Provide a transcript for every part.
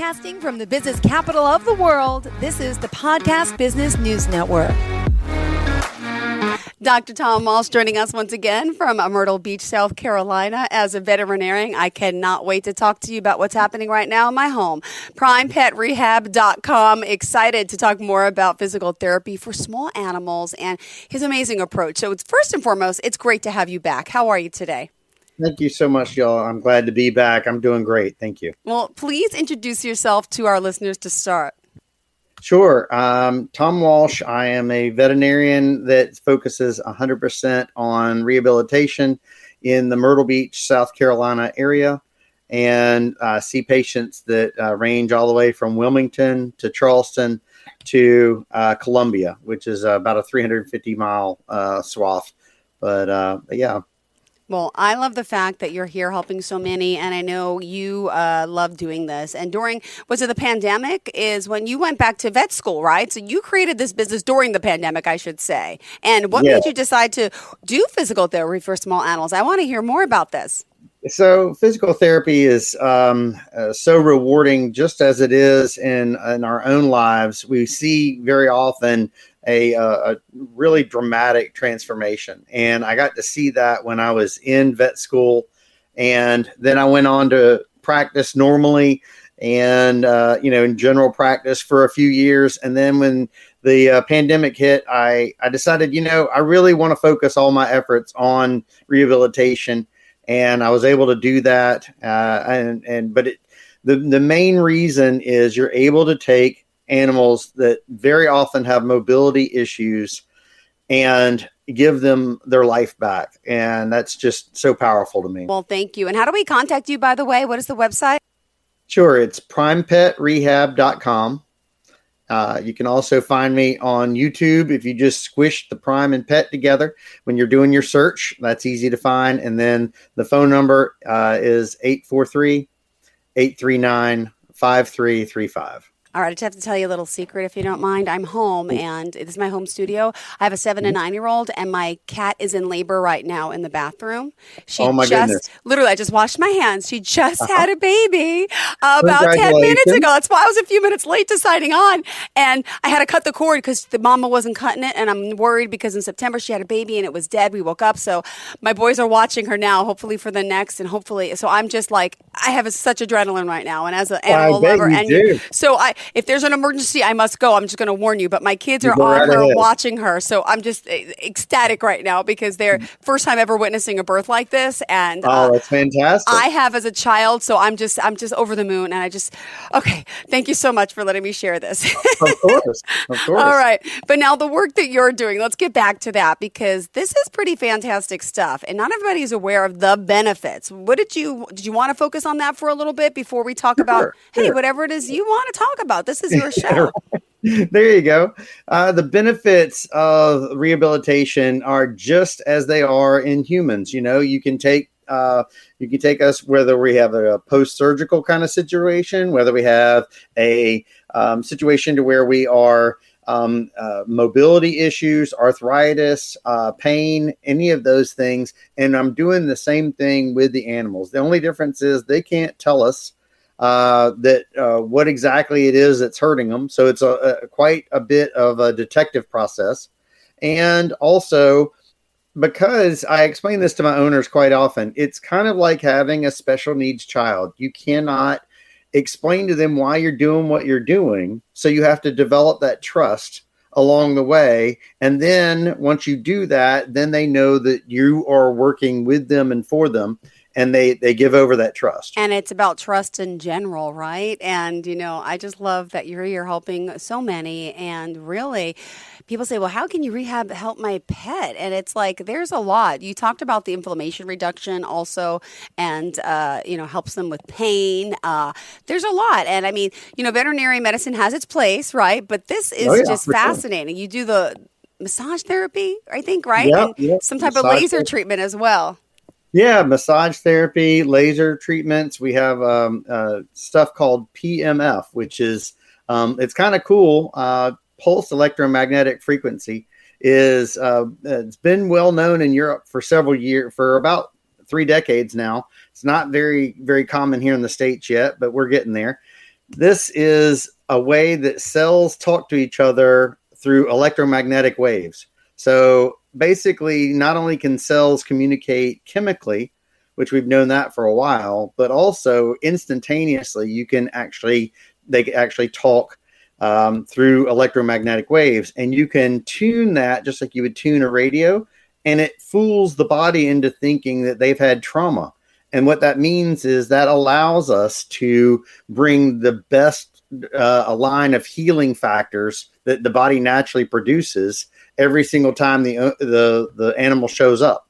Broadcasting from the business capital of the world, this is the Podcast Business News Network. Dr. Tom Walsh joining us once again from Myrtle Beach, South Carolina. As a veterinarian, I cannot wait to talk to you about what's happening right now in my home. PrimePetRehab.com. Excited to talk more about physical therapy for small animals and his amazing approach. So it's first and foremost, it's great to have you back. How are you today? Thank you so much, y'all. I'm glad to be back. I'm doing great. Thank you. Well, please introduce yourself to our listeners to start. Sure. Tom Walsh. I am a veterinarian that focuses 100% on rehabilitation in the Myrtle Beach, South Carolina area, and see patients that range all the way from Wilmington to Charleston to Columbia, which is about a 350-mile swath. But yeah. Well, I love the fact that you're here helping so many, and I know you love doing this. And was it the pandemic is when you went back to vet school, right? So you created this business during the pandemic, I should say. And what made you decide to do physical therapy for small animals? I want to hear more about this. So physical therapy is so rewarding, just as it is in our own lives. We see very often a really dramatic transformation. And I got to see that when I was in vet school. And then I went on to practice normally and, in general practice for a few years. And then when the pandemic hit, I decided, I really want to focus all my efforts on rehabilitation. And I was able to do that. But the main reason is you're able to take animals that very often have mobility issues and give them their life back. And that's just so powerful to me. Well, thank you. And how do we contact you, by the way? What is the website? Sure. It's PrimePetRehab.com. You can also find me on YouTube. If you just squish the Prime and Pet together when you're doing your search, that's easy to find. And then the phone number is 843-839-5335. All right, I just have to tell you a little secret, if you don't mind. I'm home, and this is my home studio. I have a 7 and 9-year-old, and my cat is in labor right now in the bathroom. Goodness. Literally, I just washed my hands. She just had a baby about 10 minutes ago. That's why I was a few minutes late to signing on. And I had to cut the cord because the mama wasn't cutting it, and I'm worried because in September she had a baby, and it was dead. We woke up, so my boys are watching her now, hopefully for the next, and hopefully. So I'm just like, I have such adrenaline right now, and as an animal lover. If there's an emergency, I must go. I'm just going to warn you. But my kids are on her, watching her. So I'm just ecstatic right now because they're first time ever witnessing a birth like this. And that's fantastic. I have as a child. So I'm just over the moon. And okay. Thank you so much for letting me share this. Of course. All right. But now the work that you're doing, let's get back to that because this is pretty fantastic stuff. And not everybody is aware of the benefits. Did you want to focus on that for a little bit before we talk about, whatever it is you want to talk about? This is your show. There you go. The benefits of rehabilitation are just as they are in humans. You can take us whether we have a post-surgical kind of situation, whether we have a situation to where we are mobility issues, arthritis, pain, any of those things. And I'm doing the same thing with the animals. The only difference is they can't tell us what exactly it is that's hurting them. So it's quite a bit of a detective process. And also, because I explain this to my owners quite often, it's kind of like having a special needs child. You cannot explain to them why you're doing what you're doing. So you have to develop that trust along the way. And then once you do that, then they know that you are working with them and for them. And they give over that trust. And it's about trust in general, right? And, I just love that you're here helping so many. And really, people say, well, how can you help my pet? And it's like, there's a lot. You talked about the inflammation reduction also and, helps them with pain. There's a lot. And I mean, veterinary medicine has its place, right? But this is just fascinating. Sure. You do the massage therapy, I think, right? Yeah, some type of laser treatment as well. Yeah, massage therapy, laser treatments. We have stuff called PMF, which is it's kind of cool. Pulse electromagnetic frequency is it's been well known in Europe for several years, for about 3 decades now. It's not very, very common here in the States yet, but we're getting there. This is a way that cells talk to each other through electromagnetic waves. So basically, not only can cells communicate chemically, which we've known that for a while, but also instantaneously, they can actually talk through electromagnetic waves, and you can tune that just like you would tune a radio, and it fools the body into thinking that they've had trauma. And what that means is that allows us to bring the best a line of healing factors that the body naturally produces every single time the animal shows up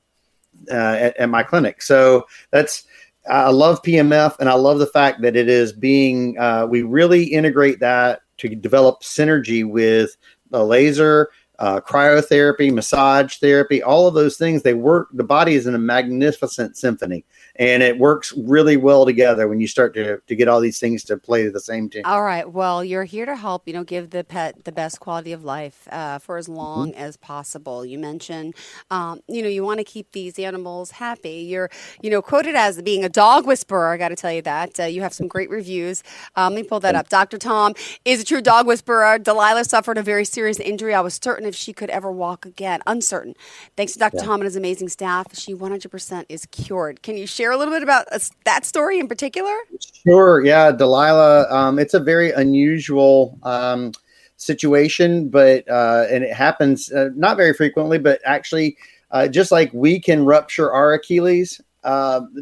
at my clinic. So I love PMF, and I love the fact that it is being we really integrate that to develop synergy with the laser, cryotherapy, massage therapy, all of those things. They work. The body is in a magnificent symphony, and it works really well together when you start to get all these things to play the same tune. All right. Well, you're here to help, give the pet the best quality of life for as long as possible. You mentioned, you want to keep these animals happy. You're, quoted as being a dog whisperer. I got to tell you that. You have some great reviews. Let me pull that up. Dr. Tom is a true dog whisperer. Delilah suffered a very serious injury. I was certain if she could ever walk again. Uncertain. Thanks to Dr. Tom and his amazing staff, she 100% is cured. Can you share a little bit about that story in particular? Sure. Yeah. Delilah, it's a very unusual situation, but and it happens not very frequently, but actually just like we can rupture our Achilles,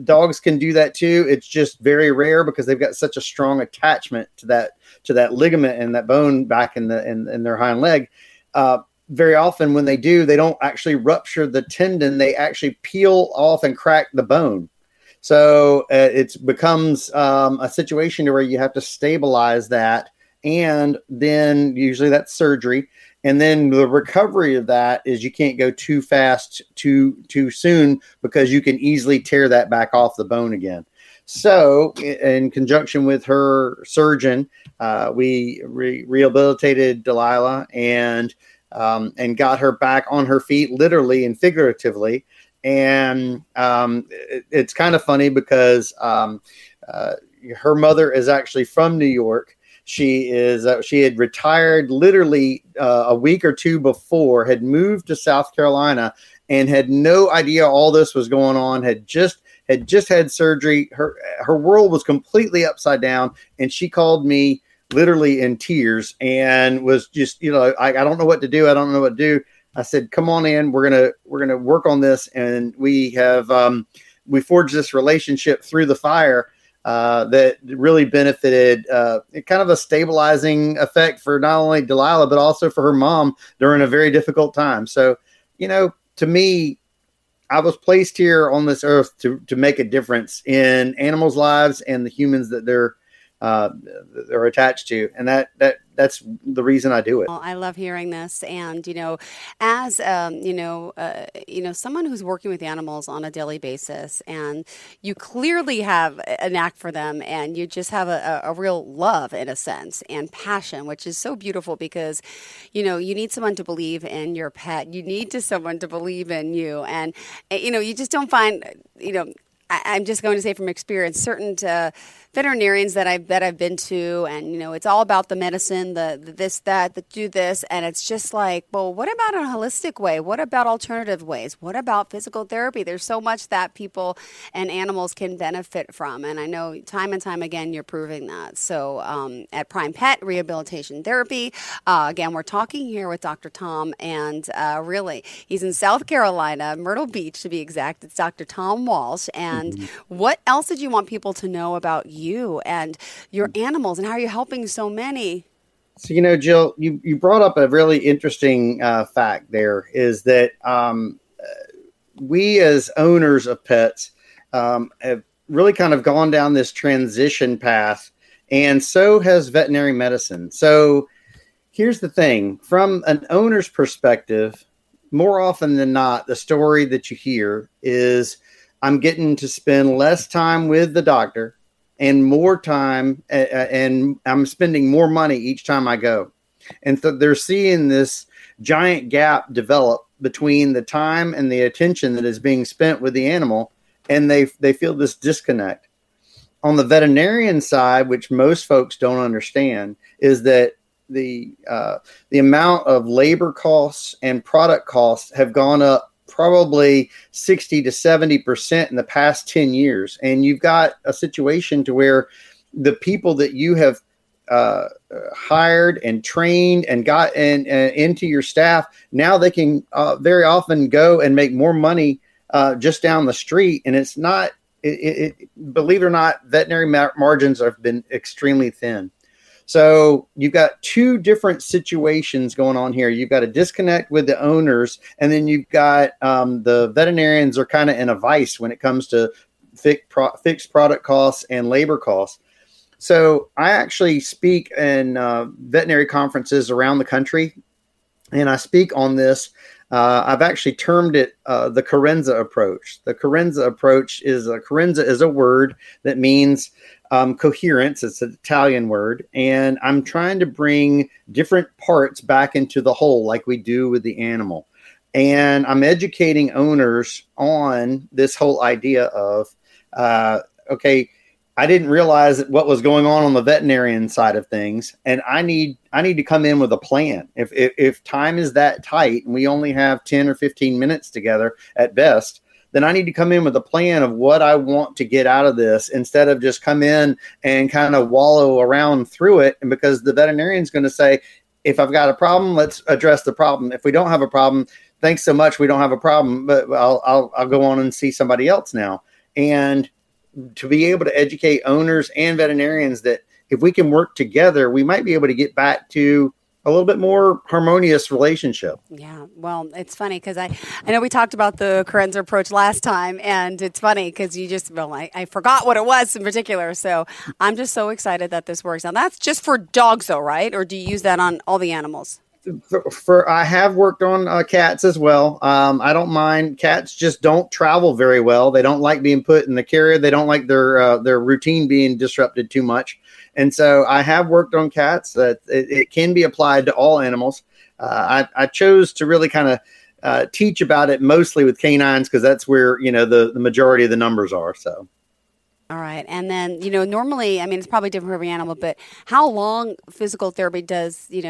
dogs can do that too. It's just very rare because they've got such a strong attachment to that ligament and that bone back in their hind leg. Very often when they do, they don't actually rupture the tendon. They actually peel off and crack the bone. So it becomes a situation where you have to stabilize that. And then usually that's surgery. And then the recovery of that is you can't go too fast, too soon, because you can easily tear that back off the bone again. So in conjunction with her surgeon, we rehabilitated Delilah and got her back on her feet, literally and figuratively. And it's kind of funny because her mother is actually from New York. She had retired literally a week or two before, had moved to South Carolina, and had no idea all this was going on. Had just had surgery. Her world was completely upside down, and she called me literally in tears and was just, I don't know what to do. I don't know what to do. I said, come on in. We're gonna work on this, and we have we forged this relationship through the fire that really benefited kind of a stabilizing effect for not only Delilah but also for her mom during a very difficult time. So, to me, I was placed here on this earth to make a difference in animals' lives and the humans that they're attached to, and that's the reason I do it. Well, I love hearing this, and as someone who's working with animals on a daily basis, and you clearly have a knack for them, and you just have a real love in a sense and passion, which is so beautiful because you need someone to believe in your pet, you need someone to believe in you, and you just don't find I'm just going to say from experience, certain veterinarians that I've been to, and it's all about the medicine, the do this, and it's just like, well, what about a holistic way? What about alternative ways? What about physical therapy? There's so much that people and animals can benefit from, and I know time and time again you're proving that. So at PrimePet Rehabilitation Therapy, again, we're talking here with Dr. Tom, and really, he's in South Carolina, Myrtle Beach to be exact. It's Dr. Tom Walsh, and what else did you want people to know about you and your animals and how you're helping so many? So, Jill, you brought up a really interesting fact there, is that we as owners of pets have really kind of gone down this transition path, and so has veterinary medicine. So here's the thing. From an owner's perspective, more often than not, the story that you hear is, I'm getting to spend less time with the doctor and more time, and I'm spending more money each time I go. And so they're seeing this giant gap develop between the time and the attention that is being spent with the animal, and they feel this disconnect. on the veterinarian side, which most folks don't understand, is that the amount of labor costs and product costs have gone up probably 60 to 70% in the past 10 years. And you've got a situation to where the people that you have hired and trained and got into your staff, now they can very often go and make more money just down the street. And it's not, believe it or not, veterinary margins have been extremely thin. So you've got two different situations going on here. You've got a disconnect with the owners, and then you've got the veterinarians are kind of in a vice when it comes to fixed product costs and labor costs. So I actually speak in veterinary conferences around the country, and I speak on this. I've actually termed it the Carenza approach. The Carenza approach is a word that means coherence. It's an Italian word, and I'm trying to bring different parts back into the whole, like we do with the animal. And I'm educating owners on this whole idea of, okay, I didn't realize what was going on the veterinarian side of things, and I need to come in with a plan. If time is that tight and we only have 10 or 15 minutes together at best, then I need to come in with a plan of what I want to get out of this, instead of just come in and kind of wallow around through it. And because the veterinarian's going to say, if I've got a problem, let's address the problem. If we don't have a problem, thanks so much, we don't have a problem, but I'll go on and see somebody else now. And to be able to educate owners and veterinarians that if we can work together, we might be able to get back to a little bit more harmonious relationship. Yeah. Well, it's funny because I know we talked about the Carenza approach last time, and it's funny because I forgot what it was in particular. So I'm just so excited that this works. Now that's just for dogs though, right? Or do you use that on all the animals? I have worked on cats as well. I don't mind. Cats just don't travel very well. They don't like being put in the carrier. They don't like their routine being disrupted too much. And so I have worked on cats. It can be applied to all animals. I chose to really kind of teach about it mostly with canines because that's where the majority of the numbers are. So. All right. And then, normally, I mean, it's probably different for every animal, but how long physical therapy does, the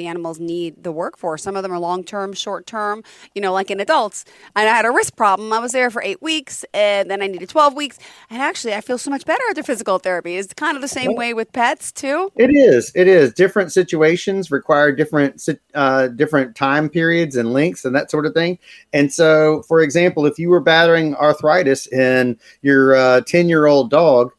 animals need the work for? Some of them are long-term, short-term, like in adults. And I had a wrist problem. I was there for 8 weeks, and then I needed 12 weeks. And actually, I feel so much better after physical therapy. It's kind of the same way with pets, too? It is. Different situations require different time periods and lengths and that sort of thing. And so, for example, if you were battling arthritis in your 10-year-old dog,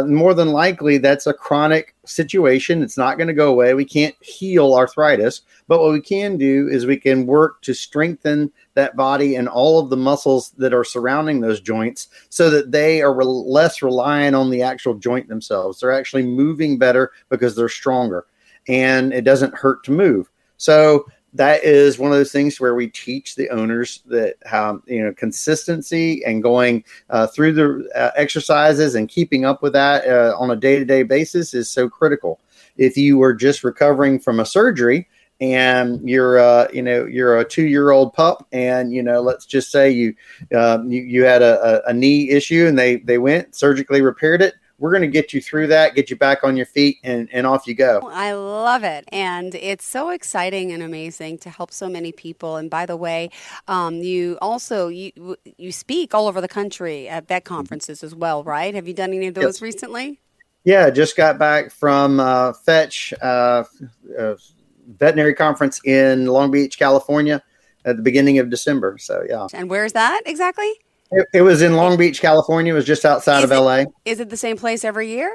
more than likely that's a chronic situation. It's not going to go away. We can't heal arthritis, but what we can do is we can work to strengthen that body and all of the muscles that are surrounding those joints so that they are less reliant on the actual joint themselves. They're actually moving better because they're stronger and it doesn't hurt to move. So that is one of those things where we teach the owners that how, consistency and going through the exercises and keeping up with that on a day-to-day basis is so critical. If you were just recovering from a surgery and you're a 2-year-old pup and, let's just say you had a knee issue and they went surgically repaired it, we're going to get you through that, get you back on your feet, and off you go. I love it. And it's so exciting and amazing to help so many people. And by the way, you also, you speak all over the country at vet conferences as well, right? Have you done any of those recently? Yeah, just got back from Fetch Veterinary Conference in Long Beach, California at the beginning of December. So, yeah. And where's that exactly? It was in Long Beach, California. It was just outside of LA. Is it the same place every year?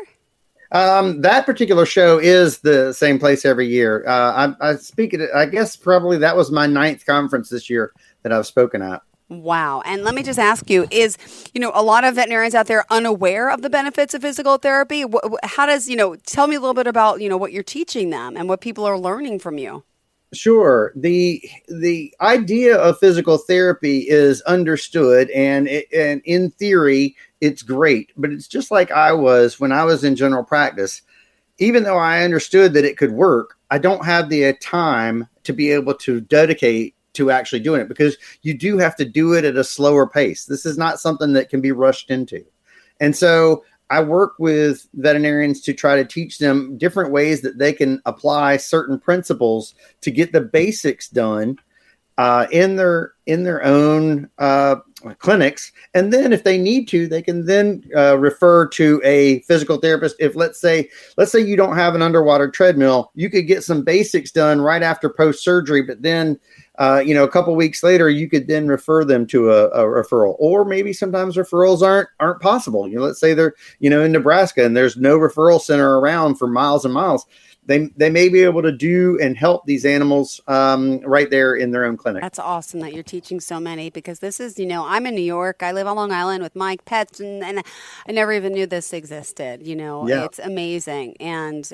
That particular show is the same place every year. I speak at, I guess probably that was my 9th conference this year that I've spoken at. Wow. And let me just ask you, is, a lot of veterinarians out there unaware of the benefits of physical therapy? How does, tell me a little bit about, what you're teaching them and what people are learning from you. Sure. The idea of physical therapy is understood, and in theory, it's great. But it's just like I was when I was in general practice. Even though I understood that it could work, I don't have the time to be able to dedicate to actually doing it because you do have to do it at a slower pace. This is not something that can be rushed into. And so I work with veterinarians to try to teach them different ways that they can apply certain principles to get the basics done in their own clinics, and then if they need to, they can then refer to a physical therapist. If let's say you don't have an underwater treadmill, you could get some basics done right after post surgery, but then a couple weeks later, you could then refer them to a referral, or maybe sometimes referrals aren't possible. Let's say they're in Nebraska and there's no referral center around for miles and miles. They may be able to do and help these animals right there in their own clinic. That's awesome that you're teaching so many, because this is, I'm in New York. I live on Long Island with my pets, and I never even knew this existed. Yeah. It's amazing. And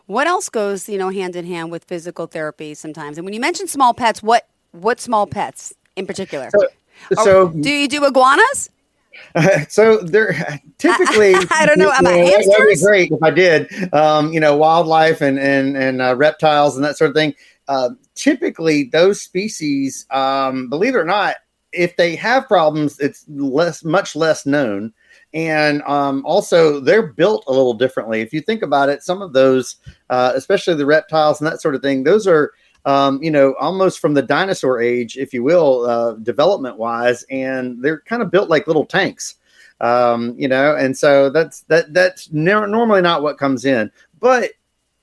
what else goes, hand in hand with physical therapy sometimes? And when you mention small pets, what small pets in particular? So do you do iguanas? So they're typically, I don't know. Hamsters? That would be great if I did. Wildlife and reptiles and that sort of thing. Typically, those species, believe it or not, if they have problems, it's much less known. And also, they're built a little differently. If you think about it, some of those, especially the reptiles and that sort of thing, those are almost from the dinosaur age, if you will, development wise, and they're kind of built like little tanks, and so that's normally not what comes in. But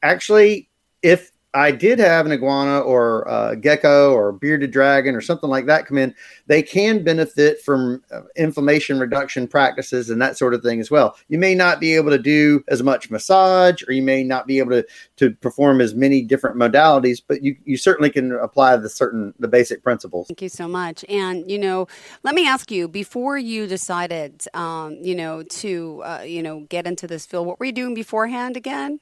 actually, if I did have an iguana or a gecko or a bearded dragon or something like that come in, they can benefit from inflammation reduction practices and that sort of thing as well. You may not be able to do as much massage, or you may not be able to perform as many different modalities, but you certainly can apply the basic principles. Thank you so much. And, let me ask you, before you decided, to get into this field, what were you doing beforehand again?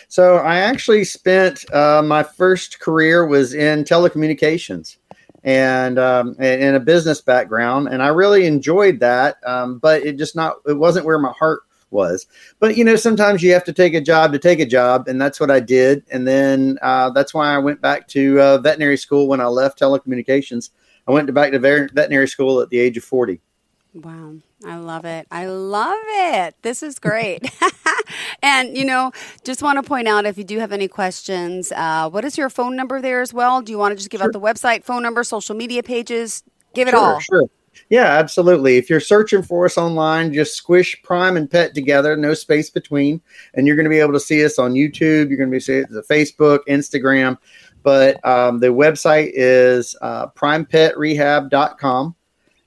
So I actually spent my first career was in telecommunications and in a business background, and I really enjoyed that. But it wasn't where my heart was. But sometimes you have to take a job, and that's what I did. And then that's why I went back to veterinary school when I left telecommunications. I went back to veterinary school at the age of 40. Wow. I love it. This is great. And, just want to point out, if you do have any questions, what is your phone number there as well? Do you want to just give out the website, phone number, social media pages? Give it all. Sure. Yeah, absolutely. If you're searching for us online, just squish Prime and Pet together, no space between, and you're going to be able to see us on YouTube. You're going to be seeing it on Facebook, Instagram. But the website is primepetrehab.com.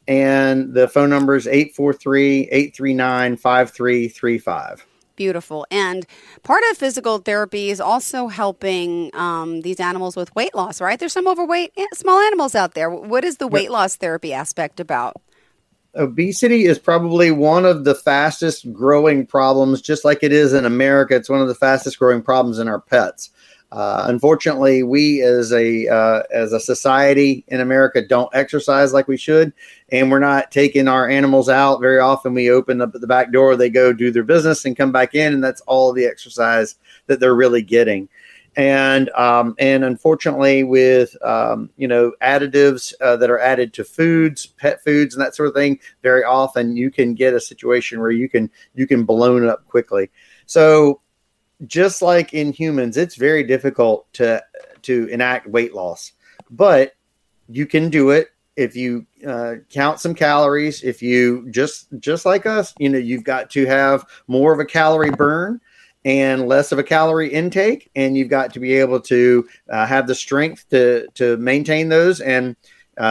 And the phone number is 843-839-5335. Beautiful. And part of physical therapy is also helping these animals with weight loss, right? There's some overweight small animals out there. What is the weight loss therapy aspect about? Obesity is probably one of the fastest growing problems, just like it is in America. It's one of the fastest growing problems in our pets. Unfortunately, we as a society in America don't exercise like we should, and we're not taking our animals out very often. We open up at the back door, they go do their business and come back in, and that's all the exercise that they're really getting. And unfortunately, with additives that are added to foods, pet foods, and that sort of thing, very often you can get a situation where you can balloon up quickly. So, just like in humans, it's very difficult to enact weight loss, but you can do it if you count some calories. If you just like us, you've got to have more of a calorie burn and less of a calorie intake, and you've got to be able to have the strength to maintain those and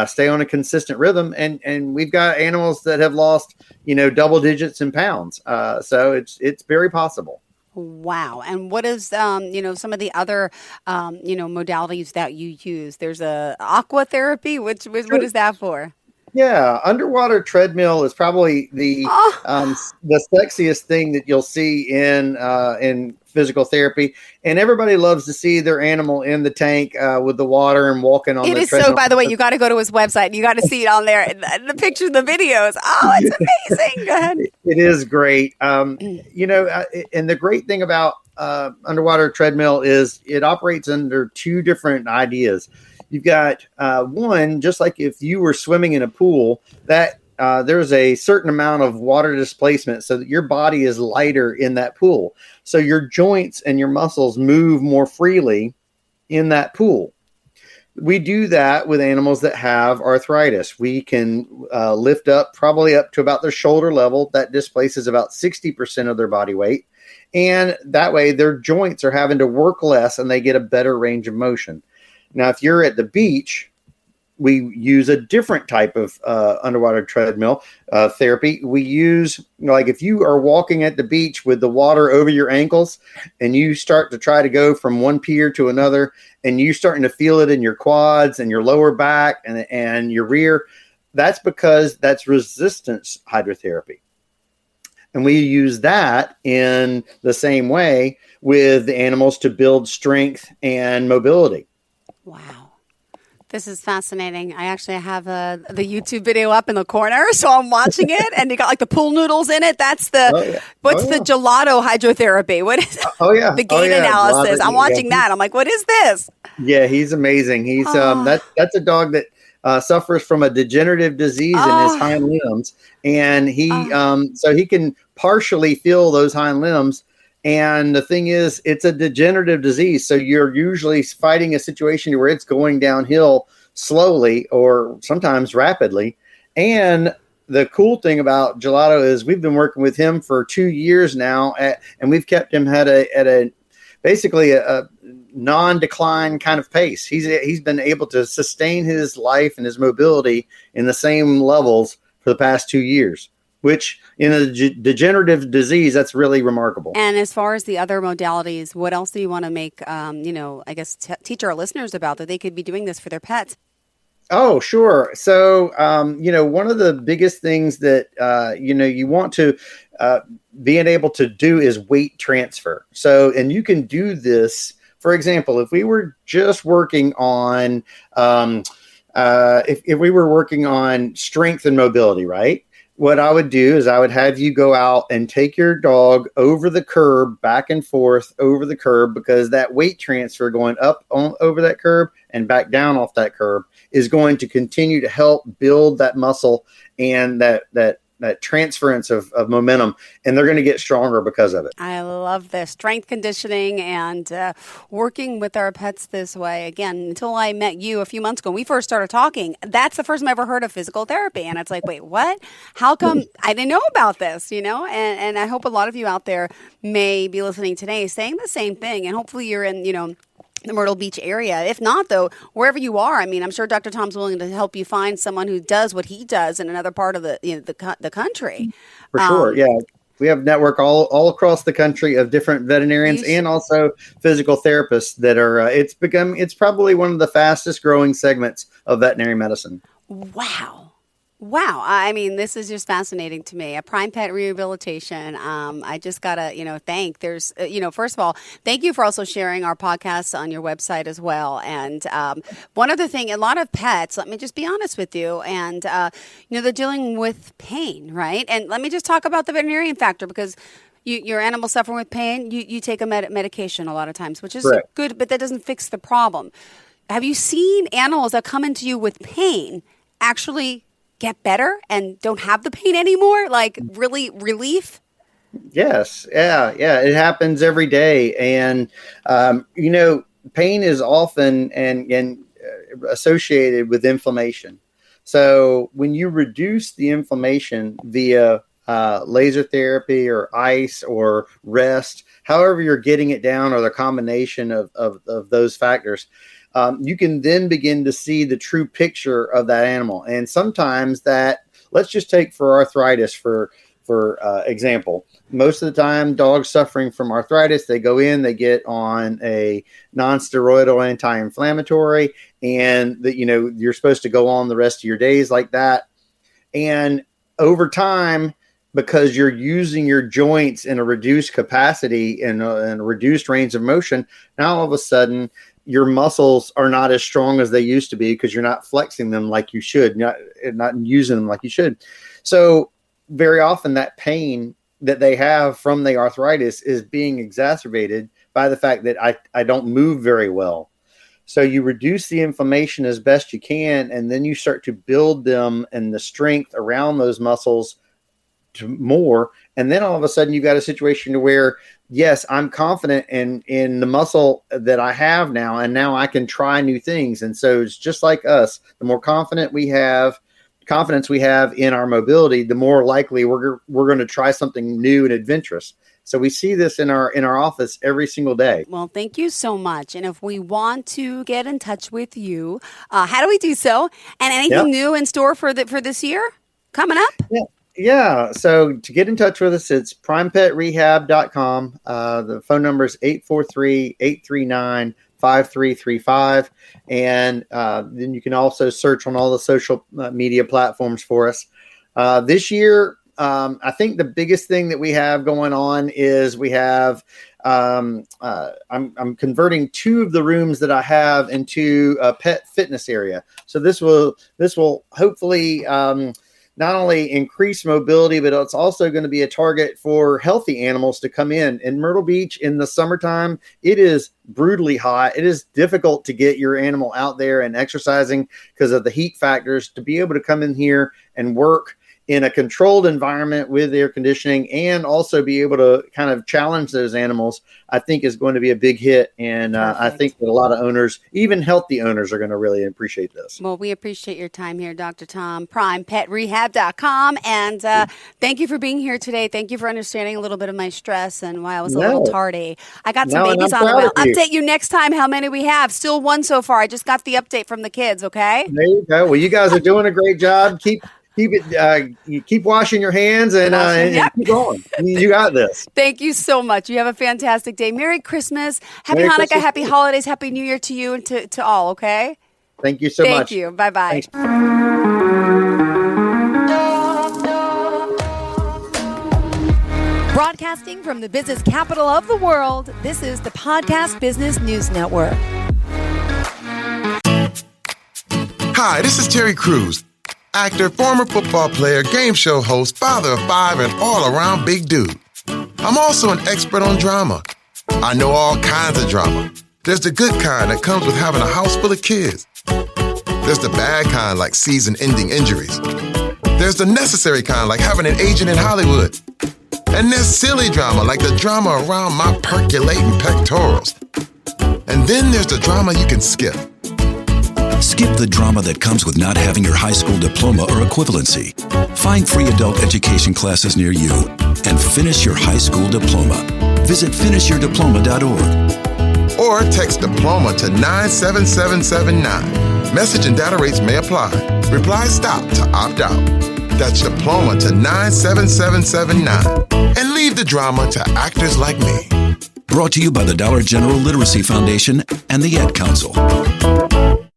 stay on a consistent rhythm. And we've got animals that have lost double digits in pounds, so it's very possible. Wow. And what is, some of the other, modalities that you use? There's a aqua therapy. What is that for? Yeah. Underwater treadmill is probably the sexiest thing that you'll see in physical therapy. And everybody loves to see their animal in the tank with the water and walking on the treadmill. It is so, by the way, you got to go to his website. You got to see it on there. The pictures, the videos. Oh, it's amazing. Go ahead. It is great. And the great thing about underwater treadmill is it operates under two different ideas. You've got one, just like if you were swimming in a pool, that there's a certain amount of water displacement so that your body is lighter in that pool. So your joints and your muscles move more freely in that pool. We do that with animals that have arthritis. We can lift up probably up to about their shoulder level. That displaces about 60% of their body weight. And that way their joints are having to work less and they get a better range of motion. Now, if you're at the beach, we use a different type of underwater treadmill therapy. We use, like, if you are walking at the beach with the water over your ankles and you start to try to go from one pier to another and you're starting to feel it in your quads and your lower back and your rear, that's because that's resistance hydrotherapy. And we use that in the same way with the animals to build strength and mobility. Wow. This is fascinating. I actually have the YouTube video up in the corner, so I'm watching it, and you got like the pool noodles in it. That's the the gelato hydrotherapy? What is the gait analysis? I'm watching that. I'm like, what is this? Yeah, he's amazing. He's that's a dog that suffers from a degenerative disease in his hind limbs, and he so he can partially feel those hind limbs. And the thing is, it's a degenerative disease. So you're usually fighting a situation where it's going downhill slowly or sometimes rapidly. And the cool thing about Gelato is we've been working with him for 2 years now, and we've kept him at a basically a non-decline kind of pace. He's been able to sustain his life and his mobility in the same levels for the past 2 years, which in a degenerative disease, that's really remarkable. And as far as the other modalities, what else do you want to make, teach our listeners about that they could be doing this for their pets? Oh, sure. So, one of the biggest things that, you want to being able to do is weight transfer. So, and you can do this, for example, if we were just working on, if we were working on strength and mobility, right? What I would do is I would have you go out and take your dog over the curb, back and forth over the curb, because that weight transfer going up over that curb and back down off that curb is going to continue to help build that muscle and that transference of momentum, and they're going to get stronger because of it. I love this strength conditioning and working with our pets this way. Again, until I met you a few months ago, when we first started talking, that's the first time I ever heard of physical therapy. And it's like, wait, what? How come I didn't know about this, And I hope a lot of you out there may be listening today saying the same thing. And hopefully you're in, the Myrtle Beach area. If not, though, wherever you are, I mean, I'm sure Dr. Tom's willing to help you find someone who does what he does in another part of the country. For sure, yeah. We have network all across the country of different veterinarians and also physical therapists that are. It's probably one of the fastest growing segments of veterinary medicine. Wow. I mean, this is just fascinating to me. A PrimePet Rehabilitation. I just got to, thank. There's, first of all, thank you for also sharing our podcasts on your website as well. And one other thing, a lot of pets, let me just be honest with you, and, they're dealing with pain, right? And let me just talk about the veterinarian factor, because your animal suffering with pain, you take a medication a lot of times, which is Correct. Good, but that doesn't fix the problem. Have you seen animals that come into you with pain actually get better and don't have the pain anymore? Like really relief? Yes. Yeah. It happens every day. And, pain is often and associated with inflammation. So when you reduce the inflammation via laser therapy or ice or rest, however you're getting it down, or the combination of those factors, you can then begin to see the true picture of that animal. And sometimes let's just take for arthritis, for example, most of the time dogs suffering from arthritis, they go in, they get on a non-steroidal anti-inflammatory, and you're supposed to go on the rest of your days like that. And over time, because you're using your joints in a reduced capacity and a reduced range of motion, now all of a sudden your muscles are not as strong as they used to be because you're not flexing them like you should, not using them like you should. So very often that pain that they have from the arthritis is being exacerbated by the fact that I don't move very well. So you reduce the inflammation as best you can, and then you start to build them and the strength around those muscles to more. And then all of a sudden you've got a situation to where, yes, I'm confident in the muscle that I have now, and now I can try new things. And so it's just like us. The more confidence we have in our mobility, the more likely we're going to try something new and adventurous. So we see this in our office every single day. Well, thank you so much. And if we want to get in touch with you, how do we do so? And anything new in store for this year coming up? Yeah. So to get in touch with us, it's primepetrehab.com. The phone number is 843-839-5335. And then you can also search on all the social media platforms for us. This year, I think the biggest thing that we have going on is we have I'm converting 2 of the rooms that I have into a pet fitness area. So this will hopefully not only increase mobility, but it's also going to be a target for healthy animals to come in. In Myrtle Beach in the summertime, it is brutally hot. It is difficult to get your animal out there and exercising because of the heat factors. To be able to come in here and work in a controlled environment with air conditioning and also be able to kind of challenge those animals, I think is going to be a big hit. And I think that a lot of owners, even healthy owners, are going to really appreciate this. Well, we appreciate your time here, Dr. Tom. PrimePetRehab.com. And thank you for being here today. Thank you for understanding a little bit of my stress and why I was a little tardy. I got some babies on the way. I'll update you next time how many we have. Still 1 so far. I just got the update from the kids, okay? There you go. Well, you guys are doing a great job. Keep washing your hands and keep going. You got this. Thank you so much. You have a fantastic day. Merry Christmas. Happy Hanukkah. Christmas. Happy holidays. Happy New Year to you and to all, okay? Thank you so much. Thank you. Bye-bye. Thanks. Broadcasting from the business capital of the world, this is the Podcast Business News Network. Hi, this is Terry Crews. Actor, former football player, game show host, father of 5, and all-around big dude. I'm also an expert on drama. I know all kinds of drama. There's the good kind that comes with having a house full of kids. There's the bad kind like season-ending injuries. There's the necessary kind like having an agent in Hollywood. And there's silly drama like the drama around my percolating pectorals. And then there's the drama you can skip. Skip the drama that comes with not having your high school diploma or equivalency. Find free adult education classes near you and finish your high school diploma. Visit finishyourdiploma.org. Or text diploma to 97779. Message and data rates may apply. Reply STOP to opt out. That's diploma to 97779. And leave the drama to actors like me. Brought to you by the Dollar General Literacy Foundation and the Ad Council.